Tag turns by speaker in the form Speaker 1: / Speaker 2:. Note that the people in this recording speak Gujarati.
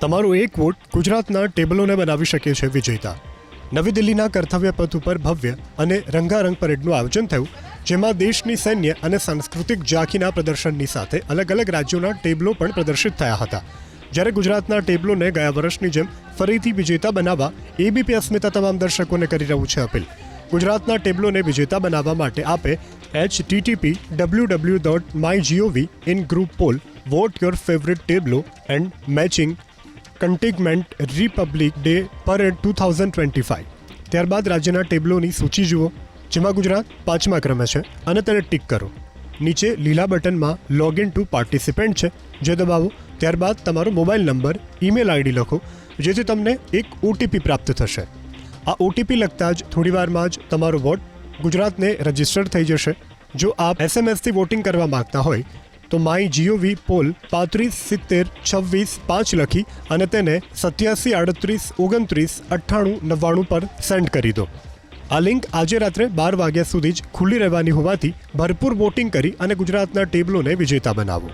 Speaker 1: તમારો એક વોટ ગુજરાતના ટેબલોને બનાવી શકે છે વિજેતા. નવી દિલ્હીના કર્તવ્ય પથ ઉપર ભવ્ય અને રંગારંગ પરેડનું આયોજન થયું, જેમાં દેશની સૈન્ય અને સાંસ્કૃતિક ઝાંખીના પ્રદર્શનની સાથે અલગ અલગ રાજ્યોના ટેબલો પણ પ્રદર્શિત થયા હતા. જ્યારે ગુજરાતના ટેબલોને ગયા વર્ષની જેમ ફરીથી વિજેતા બનાવવા એબીપી અસ્મિતા તમામ દર્શકોને કરી રહ્યું છે અપીલ. ગુજરાતના ટેબલોને વિજેતા બનાવવા માટે આપે http://www.mygov in group poll vote your favorite tableau and matching contingent Republic Day parade 2025. ત્યારબાદ રાજ્યના ટેબલોની સૂચિ જુઓ, જેમાં ગુજરાત 5મા ક્રમે છે અને તેને ટિક કરો. નીચે લીલા બટનમાં લોગિન ટુ પાર્ટિસિપન્ટ છે, જે દબાવો. ત્યારબાદ તમારો મોબાઈલ નંબર, ઈમેલ આઈડી લખો, જેથી તમને એક ઓટીપી પ્રાપ્ત થશે. આ ઓટીપી લખતા જ થોડીવારમાં જ તમારો વોટ ગુજરાતને રજિસ્ટર થઈ જશે. જો આપ એસએમએસથી વોટિંગ કરવા માંગતા હોય તો MyGov પોલ 357026 લખી અને તેને 8738299899 પર સેન્ડ કરી દો. આ લિંક આજે રાત્રે 12 વાગ્યા સુધી જ ખુલ્લી રહેવાની હોવાથી ભરપૂર વોટિંગ કરી અને ગુજરાતના ટેબલોને વિજેતા બનાવો.